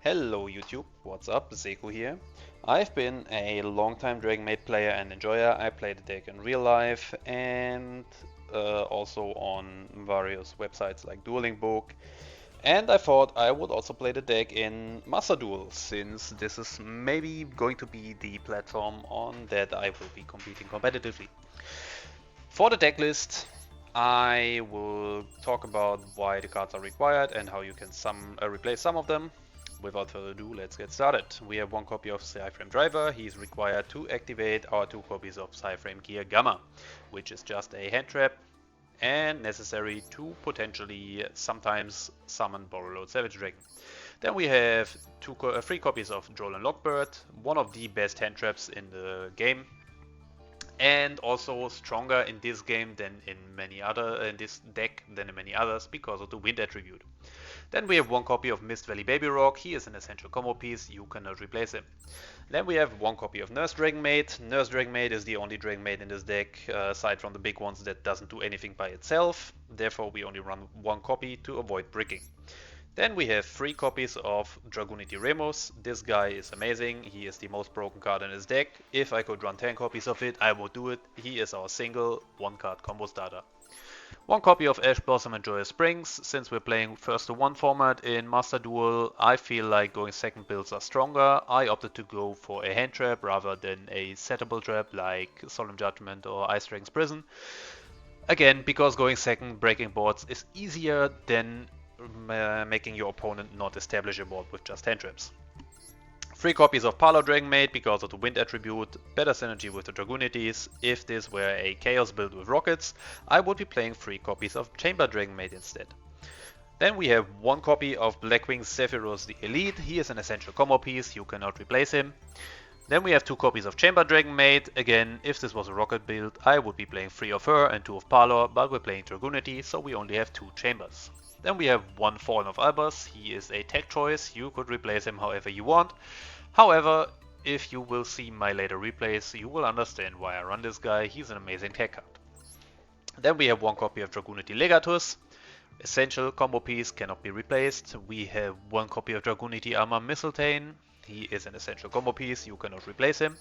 Hello YouTube, what's up? Seku here. I've been a long-time Dragonmaid player and enjoyer. I play the deck in real life and also on various websites like Dueling Book. And I thought I would also play the deck in Master Duel, since this is maybe going to be the platform on that I will be competing competitively. For the deck list, I will talk about why the cards are required and how you can replace some of them. Without further ado, let's get started. We have one copy of Cyframe Driver. He is required to activate our two copies of Cyframe Gear Gamma, which is just a hand trap and necessary to potentially sometimes summon Borreload Savage Dragon. Then we have three copies of Droll and Lockbird, one of the best hand traps in the game, and also stronger in this game than in this deck than in many others because of the wind attribute. Then we have one copy of Mist Valley Baby Rock. He is an essential combo piece, you cannot replace him. Then we have one copy of Nurse Dragonmaid. Nurse Dragonmaid is the only Dragonmaid in this deck, aside from the big ones, that doesn't do anything by itself. Therefore we only run one copy to avoid bricking. Then we have three copies of Dragunity Dragonmaids. This guy is amazing, he is the most broken card in his deck. If I could run 10 copies of it, I would do it. He is our single one card combo starter. One copy of Ash Blossom and Joyous Springs. Since we're playing first to one format in Master Duel, I feel like going second builds are stronger. I opted to go for a hand trap rather than a settable trap like Solemn Judgment or Ice Dragon's Prison. Again, because going second breaking boards is easier than making your opponent not establish a board with just hand traps. Three copies of Parlour Dragonmaid because of the wind attribute, better synergy with the Dragunities. If this were a Chaos build with rockets, I would be playing three copies of Chamber Dragonmaid instead. Then we have one copy of Blackwing Sephiroth the Elite. He is an essential combo piece, you cannot replace him. Then we have two copies of Chamber Dragonmaid. Again, if this was a rocket build, I would be playing three of her and two of Parlour, but we're playing Dragunity, so we only have two chambers. Then we have one Fallen of Albaz. He is a tech choice, you could replace him however you want. However, if you will see my later replays, you will understand why I run this guy. He's an amazing tech card. Then we have one copy of Dragunity Legatus. Essential combo piece, cannot be replaced. We have one copy of Dragunity Armor Mistletoe. He is an essential combo piece, you cannot replace him.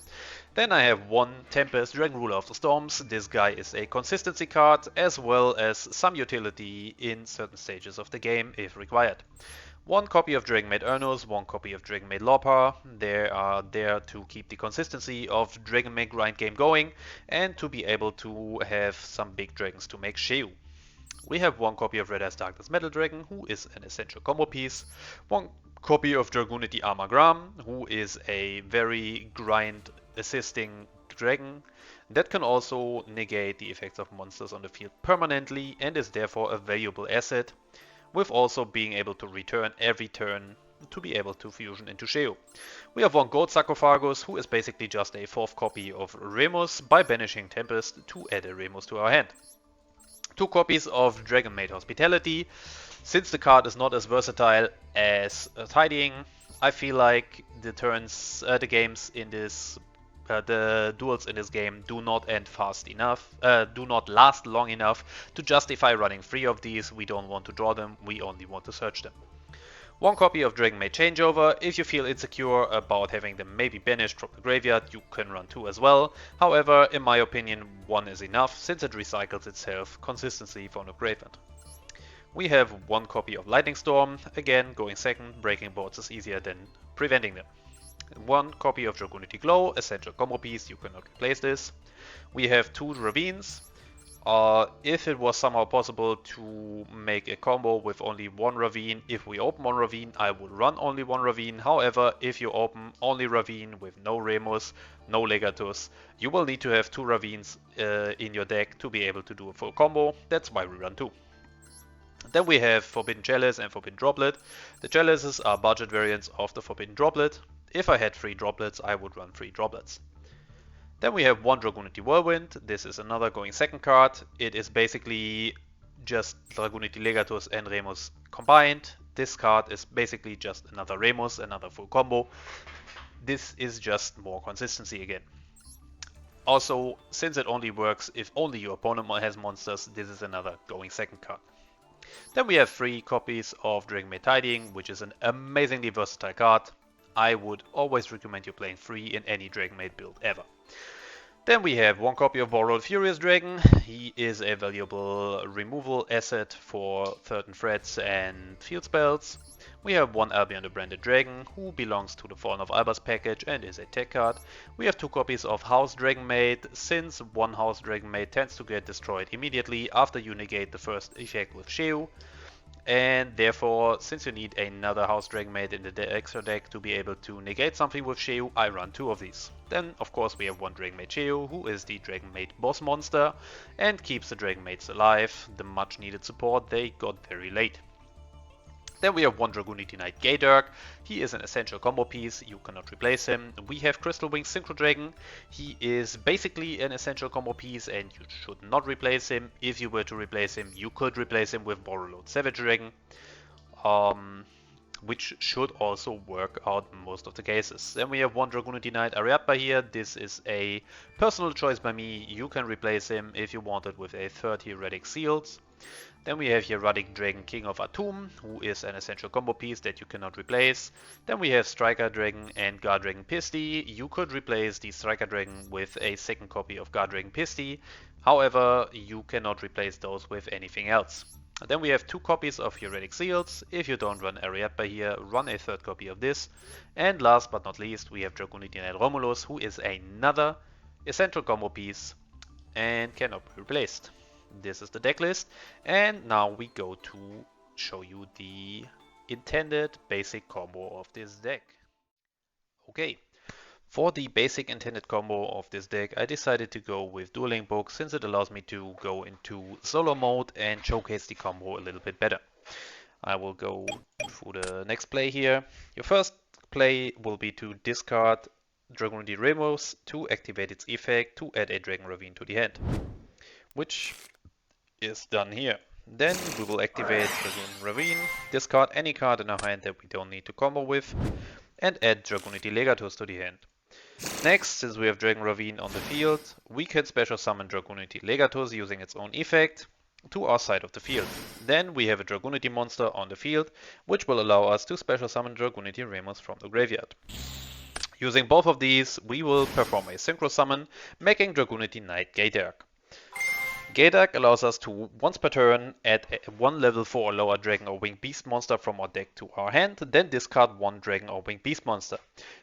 Then I have one Tempest Dragon Ruler of the Storms. This guy is a consistency card as well as some utility in certain stages of the game if required. One copy of Dragonmaid Ernos, one copy of Dragonmaid Lorpa. They are there to keep the consistency of Dragonmaid grind game going and to be able to have some big dragons to make Sheu. We have one copy of Red Eyes Darkness Metal Dragon, who is an essential combo piece. One copy of Dragunity Armor Gram, who is a very grind assisting dragon that can also negate the effects of monsters on the field permanently and is therefore a valuable asset, with also being able to return every turn to be able to fusion into Sheu. We have one Gold Sarcophagus, who is basically just a fourth copy of Remus by banishing Tempest to add a Remus to our hand. Two copies of Dragonmaid Hospitality. Since the card is not as versatile as Tidying, I feel like the games in this, the duels in this game do not end fast enough, do not last long enough to justify running three of these. We don't want to draw them, we only want to search them. One copy of Dragonmaid Changeover. If you feel insecure about having them maybe banished from the graveyard, you can run two as well. However, in my opinion, one is enough since it recycles itself consistently from the graveyard. We have one copy of Lightning Storm. Again, going second, breaking boards is easier than preventing them. One copy of Dragunity Glow, essential combo piece, you cannot replace this. We have two Ravines. If it was somehow possible to make a combo with only one Ravine, if we open one Ravine, I would run only one Ravine. However, if you open only Ravine with no Remus, no Legatus, you will need to have two Ravines in your deck to be able to do a full combo. That's why we run two. Then we have Forbidden Chalice and Forbidden Droplet. The Chalices are budget variants of the Forbidden Droplet. If I had three droplets, I would run three droplets. Then we have one Dragunity Whirlwind. This is another going second card. It is basically just Dragunity Legatus and Remus combined. This card is basically just another Remus, another full combo. This is just more consistency again. Also, since it only works if only your opponent has monsters, this is another going second card. Then we have 3 copies of Dragonmaid Tidying, which is an amazingly versatile card. I would always recommend you playing 3 in any Dragonmaid build ever. Then we have 1 copy of Borrowed Furious Dragon. He is a valuable removal asset for certain threats and field spells. We have 1 Albion the Branded Dragon, who belongs to the Fallen of Albaz package and is a tech card. We have 2 copies of House Dragonmaid, since 1 House Dragonmaid tends to get destroyed immediately after you negate the first effect with yugioh. And therefore, since you need another House Dragonmaid in the extra deck to be able to negate something with yugioh, I run 2 of these. Then, of course, we have 1 Dragonmaid yugioh, who is the Dragonmaid boss monster and keeps the Dragonmaids alive, the much needed support they got very late. Then we have 1 Dragunity Dragonmaids. He is an essential combo piece, you cannot replace him. We have Crystal Wing Synchro Dragon. He is basically an essential combo piece and you should not replace him. If you were to replace him, you could replace him with Borrowed Savage Dragon, which should also work out in most of the cases. Then we have 1 Dragunity Knight Ariadba here. This is a personal choice by me. You can replace him if you wanted with a 30 Radic Seals. Then we have here Radic Dragon King of Atum, who is an essential combo piece that you cannot replace. Then we have Striker Dragon and Guard Dragon Pisty. You could replace the Striker Dragon with a 2nd copy of Guard Dragon Pisty. However, you cannot replace those with anything else. Then we have 2 copies of Radic Seals. If you don't run Ariadba here, run a 3rd copy of this. And last but not least, we have Dragunity Knight Romulus, who is another essential combo piece and cannot be replaced. This is the deck list, and now we go to show you the intended basic combo of this deck. Okay, for the basic intended combo of this deck, I decided to go with Dueling Book since it allows me to go into solo mode and showcase the combo a little bit better. I will go through the next play here. Your first play will be to discard Dragunity Dragonmaids to activate its effect to add a Dragon Ravine to the hand, which is done here. Then we will activate Dragon Ravine, discard any card in our hand that we don't need to combo with, and add Dragunity Legatus to the hand. Next, since we have Dragon Ravine on the field, we can special summon Dragunity Legatus using its own effect to our side of the field. Then we have a Dragunity monster on the field, which will allow us to special summon Dragunity Dragonmaids from the graveyard. Using both of these, we will perform a synchro summon, making Dragunity Dragonmaids. Gaidak allows us to, once per turn, add 1 level 4 or lower Dragon or Winged Beast monster from our deck to our hand, then discard 1 Dragon or Winged Beast monster.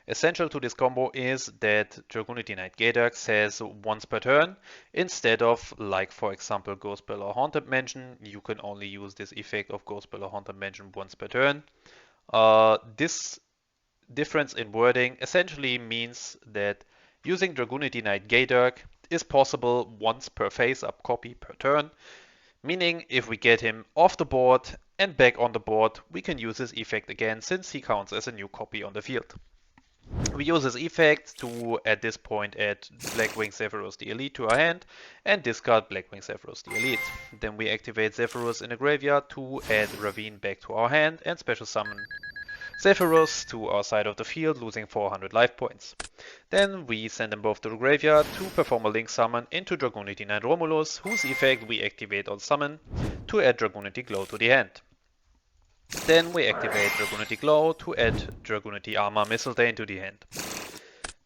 Essential to this combo is that Dragunity Dragonmaids says once per turn, instead of, like for example, Ghostbell or Haunted Mansion, you can only use this effect of Ghostbell or Haunted Mansion once per turn. This difference in wording essentially means that using Dragunity Dragonmaids is possible once per face-up copy per turn, meaning if we get him off the board and back on the board, we can use his effect again since he counts as a new copy on the field. We use his effect to, at this point, add Blackwing Zephyros the Elite to our hand and discard Blackwing Zephyros the Elite. Then we activate Zephyros in the graveyard to add Ravine back to our hand and special summon Zephyros to our side of the field, losing 400 life points. Then we send them both to the graveyard to perform a link summon into Dragunity Knight Romulus, whose effect we activate on summon to add Dragunity Glow to the hand. Then we activate Dragunity Glow to add Dragunity Armor Mistletoe to the hand.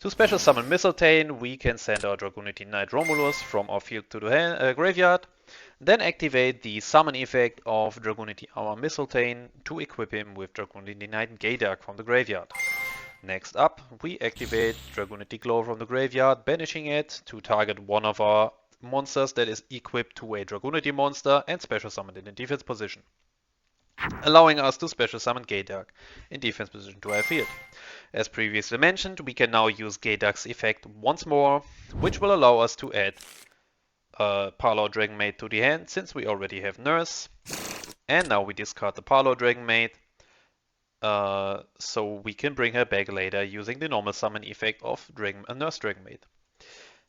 To special summon Mistletoe, we can send our Dragunity Knight Romulus from our field to the graveyard, then activate the summon effect of Dragunity Armor Mistletoe to equip him with Dragunity Dragonmaids from the graveyard. Next up, we activate Dragunity Glow from the graveyard, banishing it to target one of our monsters that is equipped to a Dragunity monster and special summon it in defense position, allowing us to special summon Gaidak in defense position to our field. As previously mentioned, we can now use Gaidak's effect once more, which will allow us to add Parlour Dragonmaid to the hand since we already have Nurse. And now we discard the Parlour Dragonmaid, so we can bring her back later using the normal summon effect of Nurse Dragonmaid.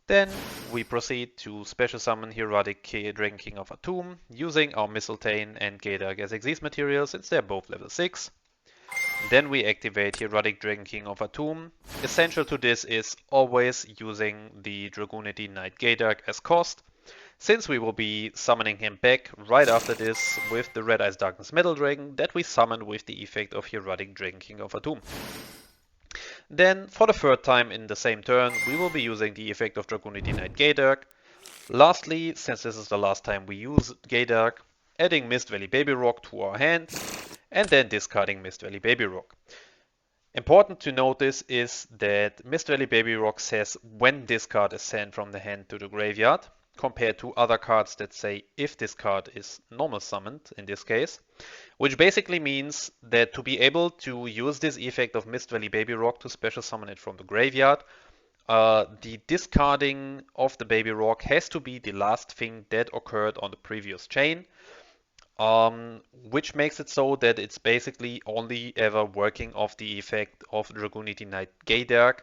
Then we proceed to special summon Herodic Dragon King of Atum using our Mistletoe and Gaidak as Xyz material since they're both level 6. Then we activate Herodic Dragon King of Atum. Essential to this is always using the Dragunity Knight Gaidak as cost, since we will be summoning him back right after this with the Red Eyes Darkness Metal Dragon that we summoned with the effect of Herodic Dragon King of Atum. Then, for the third time in the same turn, we will be using the effect of Dragunity Dragonmaids. Lastly, since this is the last time we use Gaydark, adding Mist Valley Baby Rock to our hand, and then discarding Mist Valley Baby Rock. Important to notice is that Mist Valley Baby Rock says when this card is sent from the hand to the graveyard, compared to other cards that say if this card is normal summoned in this case, which basically means that to be able to use this effect of Mist Valley Baby Rock to special summon it from the graveyard, the discarding of the Baby Rock has to be the last thing that occurred on the previous chain, which makes it so that it's basically only ever working off the effect of Dragunity Gaydark,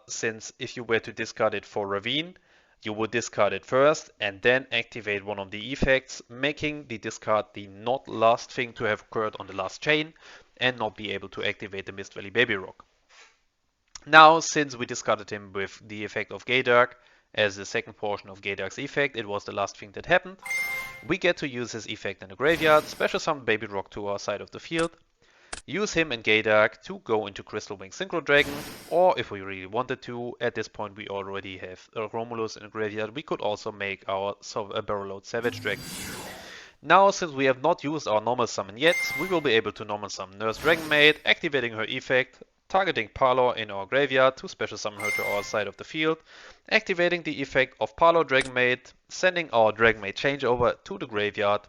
since if you were to discard it for Ravine, you would discard it first and then activate one of the effects, making the discard the not last thing to have occurred on the last chain and not be able to activate the Mist Valley Baby Rock. Now, since we discarded him with the effect of Gaydark as the second portion of Gaydark's effect, it was the last thing that happened, we get to use his effect in the graveyard, special summon Baby Rock to our side of the field, use him and Gaydark to go into Crystal Wing Synchro Dragon, or if we really wanted to, at this point we already have Romulus in the graveyard, we could also make our Barrel Load Savage Dragon. Now, since we have not used our normal summon yet, we will be able to normal summon Nurse Dragonmaid, activating her effect, targeting Parlor in our graveyard to special summon her to our side of the field, activating the effect of Parlor Dragonmaid, sending our Dragonmaid changeover to the graveyard,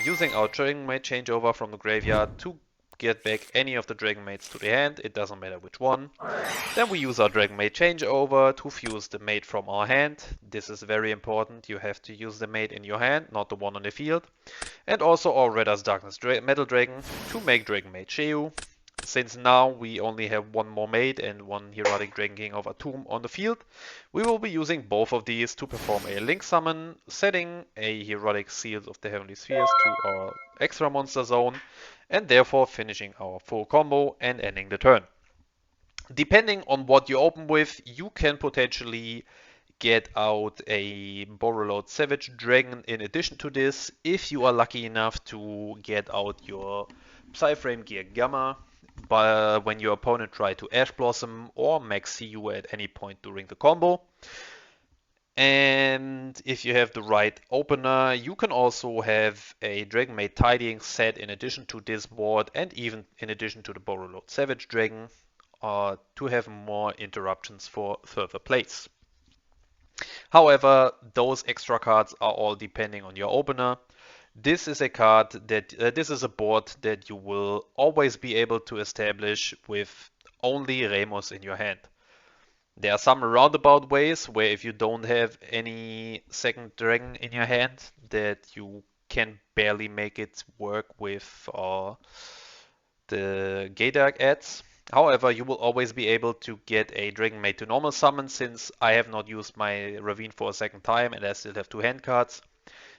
using our Dragonmaid changeover from the graveyard to get back any of the Dragonmaids to the hand, it doesn't matter which one. Then we use our Dragonmaid changeover to fuse the maid from our hand. This is very important, you have to use the maid in your hand, not the one on the field. And also our Red Eyes Darkness Metal Dragon to make Dragonmaid Sheu. Since now we only have one more maid and one Herodic Dragon King of Atum on the field, we will be using both of these to perform a link summon, setting a Herodic Seals of the Heavenly Spheres to our extra monster zone, and therefore finishing our full combo and ending the turn. Depending on what you open with, you can potentially get out a Borreload Savage Dragon in addition to this, if you are lucky enough to get out your Psyframe Gear Gamma when your opponent tried to Ash Blossom or Max CU at any point during the combo. And if you have the right opener, you can also have a Dragonmaid Tidying set in addition to this board and even in addition to the Borreload Savage Dragon to have more interruptions for further plays. However, those extra cards are all depending on your opener. This is a card that this is a board that you will always be able to establish with only Remus in your hand. There are some roundabout ways where if you don't have any second dragon in your hand, that you can barely make it work with the Gaydark adds. However, you will always be able to get a Dragonmaid to normal summon, since I have not used my Ravine for a second time and I still have two hand cards.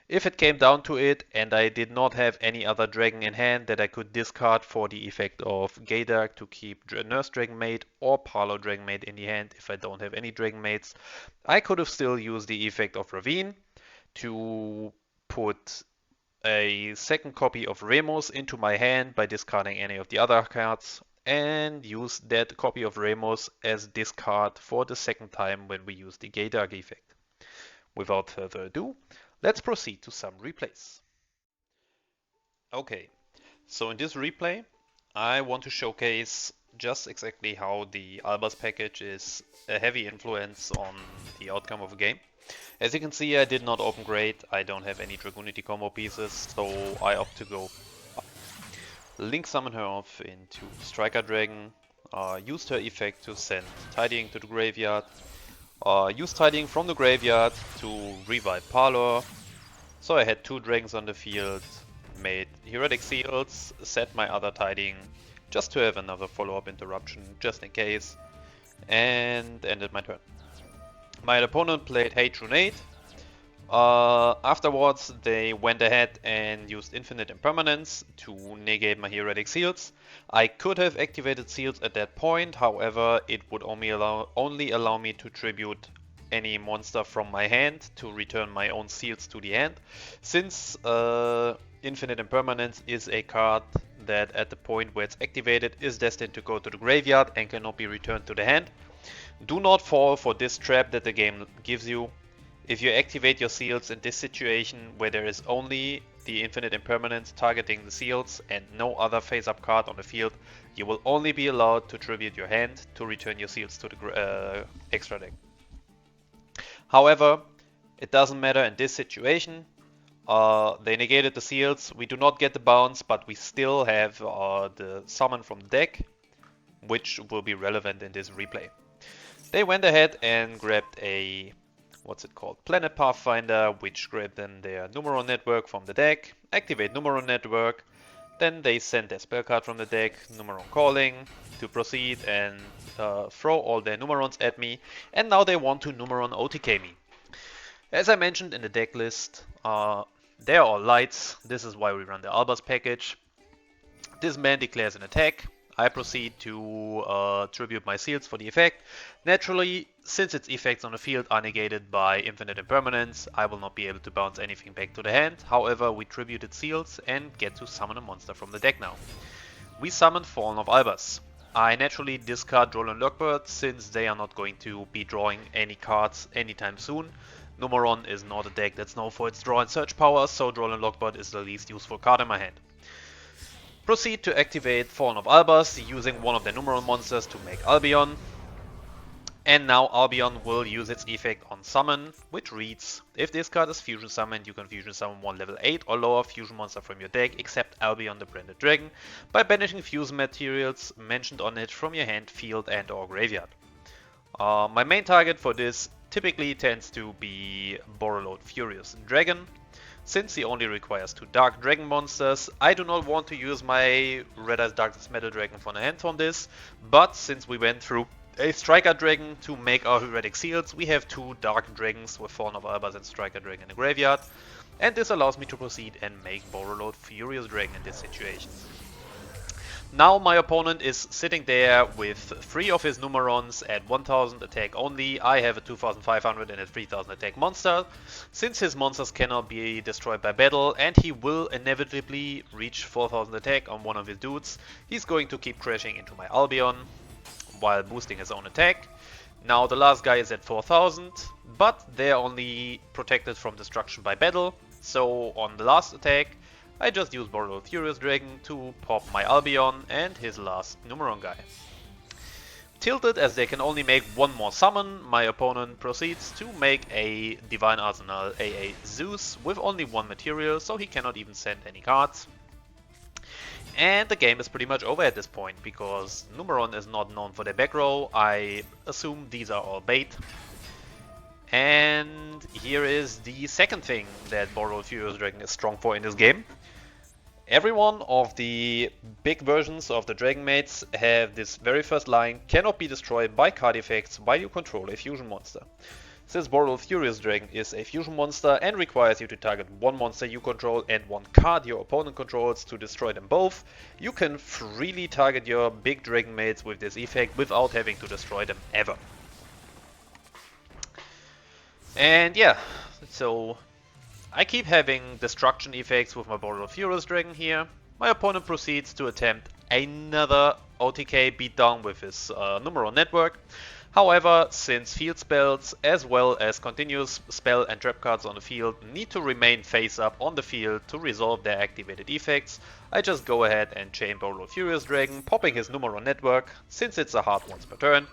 If it came down to it and I did not have any other dragon in hand that I could discard for the effect of Gaydark to keep Nurse Dragonmaid or Parlor Dragonmaid in the hand if I don't have any Dragonmaids, I could have still used the effect of Ravine to put a second copy of Remus into my hand by discarding any of the other cards and use that copy of Remus as discard for the second time when we use the Gaydark effect. Without further ado, let's proceed to some replays. Okay, so in this replay, I want to showcase just exactly how the Albaz package is a heavy influence on the outcome of a game. As you can see, I did not open great, I don't have any Dragunity combo pieces, so I opt to go Link summon her off into Striker Dragon, used her effect to send Tidying to the graveyard, used Tidying from the graveyard to revive Parlor. So I had two dragons on the field, made Herodic Seals, set my other Tidying just to have another follow-up interruption just in case, and ended my turn. My opponent played Hate Runate. Afterwards, they went ahead and used Infinite Impermanence to negate my Herodic Seals. I could have activated Seals at that point, however, it would only allow me to tribute any monster from my hand to return my own seals to the hand. Since Infinite Impermanence is a card that at the point where it's activated is destined to go to the graveyard and cannot be returned to the hand. Do not fall for this trap that the game gives you. If you activate your seals in this situation where there is only the Infinite Impermanence targeting the seals and no other face-up card on the field, you will only be allowed to tribute your hand to return your seals to the extra deck. However, it doesn't matter in this situation. They negated the seals, we do not get the bounce, but we still have the summon from the deck, which will be relevant in this replay. They went ahead and grabbed a, what's it called, Planet Pathfinder, which grabbed then their Numeron network from the deck, activate Numeron network, then they send their spell card from the deck, Numeron Calling, to proceed and throw all their Numerons at me, and now they want to Numeron OTK me. As I mentioned in the deck list, they are all lights, this is why we run the Albaz package. This man declares an attack. I proceed to tribute my seals for the effect. Naturally, since its effects on the field are negated by Infinite Impermanence, I will not be able to bounce anything back to the hand. However, we tributed seals and get to summon a monster from the deck now. We summon Fallen of Albaz. I naturally discard Droll and Lockbird since they are not going to be drawing any cards anytime soon. Numeron is not a deck that's known for its draw and search power, so Droll and Lockbird is the least useful card in my hand. Proceed to activate Fallen of Albaz using one of their Numeron monsters to make Albion. And now Albion will use its effect on Summon, which reads: if this card is fusion summoned, you can fusion summon one level 8 or lower fusion monster from your deck except Albion the Branded Dragon by banishing fusion materials mentioned on it from your hand, field and or graveyard. My main target for this typically tends to be Borreload Furious Dragon. Since he only requires 2 Dark Dragon monsters, I do not want to use my Red Eyes Darkness Metal Dragon for the hand from this, but since we went through a Striker Dragon to make our Heretic Seals, we have 2 Dark Dragons with Fallen of Albaz and Striker Dragon in the graveyard, and this allows me to proceed and make Borreload Furious Dragon in this situation. Now my opponent is sitting there with 3 of his Numerons at 1000 attack only. I have a 2500 and a 3000 attack monster. Since his monsters cannot be destroyed by battle and he will inevitably reach 4000 attack on one of his dudes, he's going to keep crashing into my Albion while boosting his own attack. Now the last guy is at 4000, but they're only protected from destruction by battle, so on the last attack I just use Borreload Furious Dragon to pop my Albion and his last Numeron guy. Tilted as they can only make one more summon, my opponent proceeds to make a Divine Arsenal AA Zeus with only 1 material, so he cannot even send any cards. And the game is pretty much over at this point, because Numeron is not known for their back row. I assume these are all bait. And here is the second thing that Borreload Furious Dragon is strong for in this game. Every one of the big versions of the Dragonmaids have this very first line: cannot be destroyed by card effects while you control a fusion monster. Since Borreload Furious Dragon is a fusion monster and requires you to target 1 monster you control and 1 card your opponent controls to destroy them both, you can freely target your big Dragonmaids with this effect without having to destroy them ever. And yeah, so I keep having destruction effects with my Borreload Furious Dragon here. My opponent proceeds to attempt another OTK beatdown with his Numeron network. However, since field spells as well as continuous spell and trap cards on the field need to remain face up on the field to resolve their activated effects, I just go ahead and chain Borreload Furious Dragon, popping his Numeron network since it's a hard once per turn.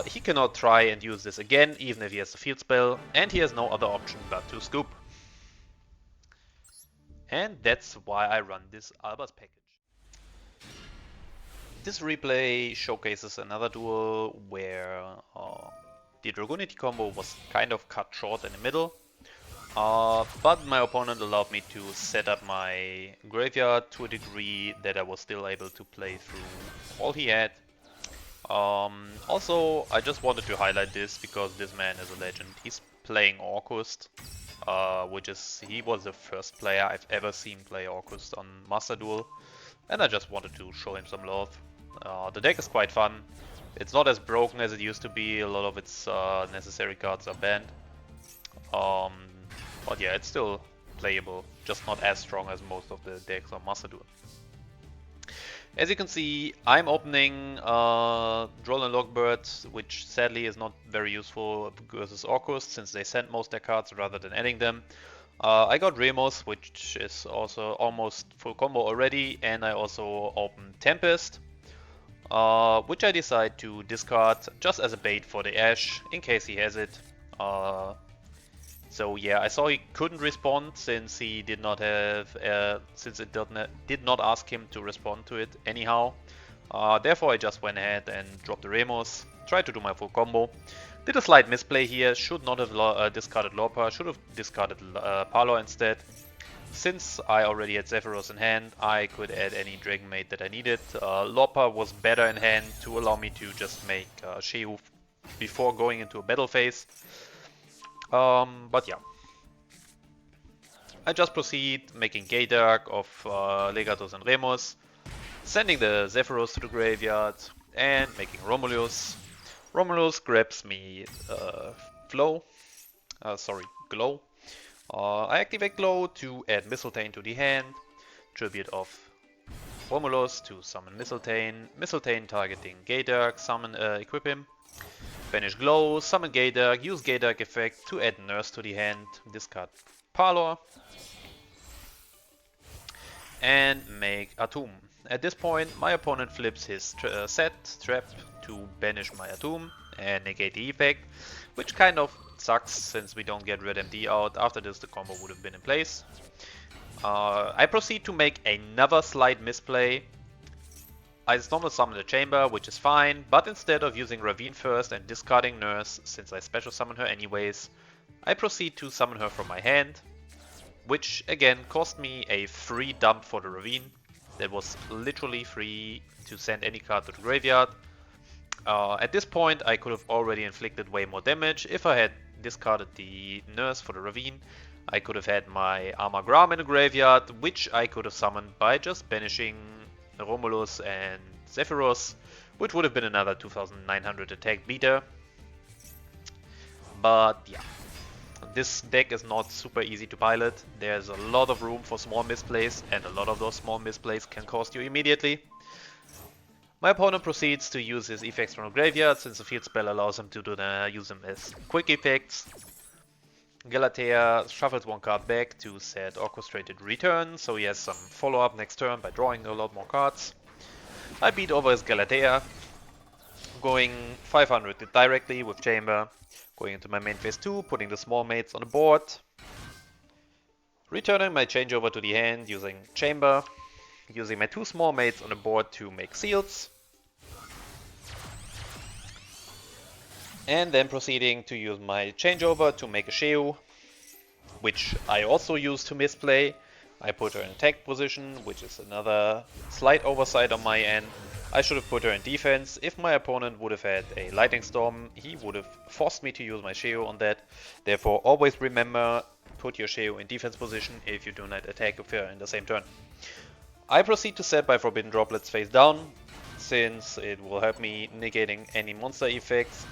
He cannot try and use this again, even if he has the field spell, and he has no other option but to scoop. And that's why I run this Albaz package. This replay showcases another duel where the Dragunity combo was kind of cut short in the middle, but my opponent allowed me to set up my graveyard to a degree that I was still able to play through all he had. Also, I just wanted to highlight this because this man is a legend. He's playing Orcust, he was the first player I've ever seen play Orcust on Master Duel, and I just wanted to show him some love. The deck is quite fun. It's not as broken as it used to be. A lot of its necessary cards are banned. Um, but yeah, it's still playable, just not as strong as most of the decks on Master Duel. As you can see, I'm opening Droll and Logbird, which sadly is not very useful versus Orcus, since they send most their cards rather than adding them. I got Remos, which is also almost full combo already, and I also opened Tempest, which I decide to discard just as a bait for the Ash, in case he has it. So yeah, I saw he couldn't respond since he did not have, since it did not ask him to respond to it anyhow. Therefore I just went ahead and dropped the Remos, tried to do my full combo. Did a slight misplay here, should not have discarded Lorpa, should have discarded Parlor instead. Since I already had Zephyros in hand, I could add any Dragonmaid that I needed. Lorpa was better in hand to allow me to just make yugioh before going into a battle phase. But yeah, I just proceed making Gaydark of Legatos and Remos, sending the Zephyros to the graveyard, and making Romulus. Romulus grabs me Glow. I activate Glow to add Mistletoe to the hand, tribute of Romulus to summon Mistletoe, Mistletoe targeting Gaydark, summon equip him. Banish Glow, summon Gaydark, use Gaydark effect to add Nurse to the hand, discard Parlor, and make Atum. At this point, my opponent flips his trap to banish my Atum and negate the effect, which kind of sucks since we don't get Red MD out. After this, the combo would have been in place. I proceed to make another slight misplay. I normal summon the chamber, which is fine, but instead of using Ravine first and discarding Nurse, since I special summon her anyways, I proceed to summon her from my hand, which again cost me a free dump for the Ravine. That was literally free to send any card to the graveyard. At this point I could have already inflicted way more damage. If I had discarded the Nurse for the Ravine, I could have had my Armor Gram in the graveyard, which I could have summoned by just banishing Romulus and Zephyros, which would have been another 2900 attack beater. But yeah, this deck is not super easy to pilot. There's a lot of room for small misplays, and a lot of those small misplays can cost you immediately. My opponent proceeds to use his effects from the graveyard, since the field spell allows him to use them as quick effects. Galatea shuffles one card back to set Orchestrated Return, so he has some follow-up next turn by drawing a lot more cards. I beat over his Galatea, going 500 directly with Chamber, going into my main phase 2, putting the small mates on the board, returning my changeover to the hand using Chamber, using my 2 small mates on the board to make seals, and then proceeding to use my changeover to make a yugioh, which I also use to misplay. I put her in attack position, which is another slight oversight on my end. I should have put her in defense. If my opponent would have had a Lightning Storm, he would have forced me to use my yugioh on that. Therefore, always remember, put your yugioh in defense position if you do not attack with her in the same turn. I proceed to set my Forbidden Droplets face down, since it will help me negating any monster effects.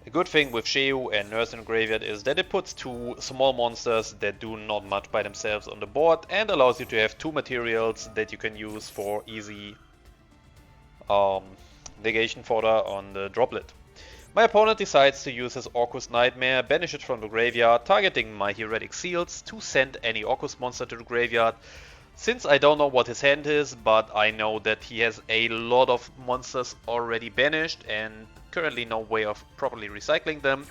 A good thing with yugioh and Nurse in the graveyard is that it puts 2 small monsters that do not much by themselves on the board and allows you to have 2 materials that you can use for easy negation fodder on the droplet. My opponent decides to use his Orcus Nightmare, banish it from the graveyard, targeting my Heretic Seals to send any Orcus monster to the graveyard. Since I don't know what his hand is, but I know that he has a lot of monsters already banished and currently no way of properly recycling them,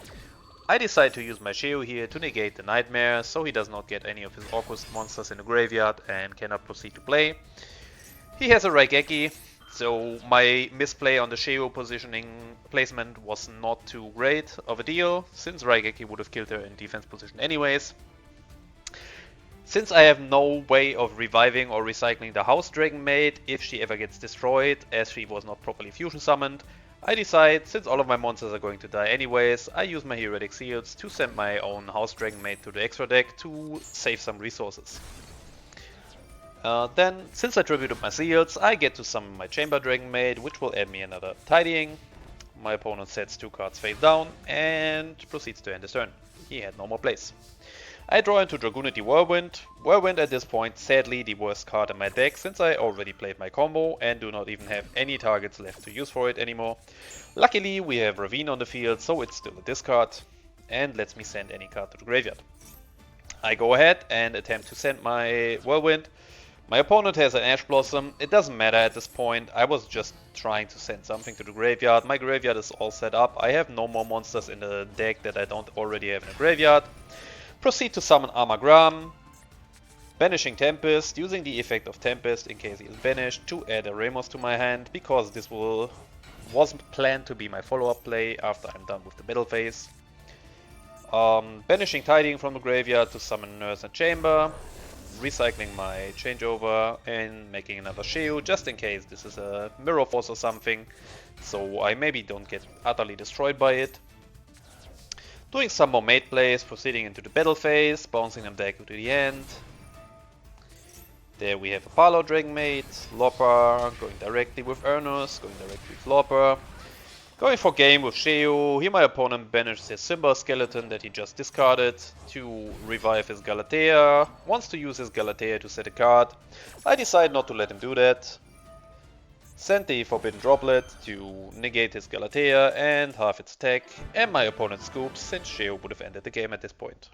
I decide to use my yugioh here to negate the Nightmare, so he does not get any of his Orcus monsters in the graveyard and cannot proceed to play. He has a Raigeki, so my misplay on the yugioh positioning placement was not too great of a deal, since Raigeki would have killed her in defense position anyways. Since I have no way of reviving or recycling the House Dragonmaid if she ever gets destroyed, as she was not properly fusion summoned, I decide, since all of my monsters are going to die anyways, I use my Heretic Seals to send my own House Dragonmaid to the extra deck to save some resources. Then, since I tributed my seals, I get to summon my Chamber Dragonmaid, which will add me another Tidying. My opponent sets 2 cards face down and proceeds to end his turn. He had no more plays. I draw into Dragunity Whirlwind. Whirlwind at this point, sadly the worst card in my deck, since I already played my combo and do not even have any targets left to use for it anymore. Luckily we have Ravine on the field, so it's still a discard and lets me send any card to the graveyard. I go ahead and attempt to send my Whirlwind. My opponent has an Ash Blossom. It doesn't matter at this point. I was just trying to send something to the graveyard. My graveyard is all set up. I have no more monsters in the deck that I don't already have in the graveyard. Proceed to summon Amagram. Banishing Tempest, using the effect of Tempest in case he is banished to add a Ramos to my hand, because this was planned to be my follow-up play after I'm done with the middle phase. Banishing Tidying from the graveyard to summon Nurse and Chamber. Recycling my changeover and making another Yugioh just in case this is a Mirror Force or something, so I maybe don't get utterly destroyed by it. Doing some more mate plays, proceeding into the battle phase, bouncing them back to the end. There we have a Parlour Dragonmaid, Lopper, going directly with Ernus, going directly with Lopper. Going for game with Yugioh. Here my opponent banishes his Symbol Skeleton that he just discarded to revive his Galatea. Wants to use his Galatea to set a card. I decide not to let him do that. Send the Forbidden Droplet to negate his Galatea and half its attack. And my opponent scoops, since Yugioh would have ended the game at this point.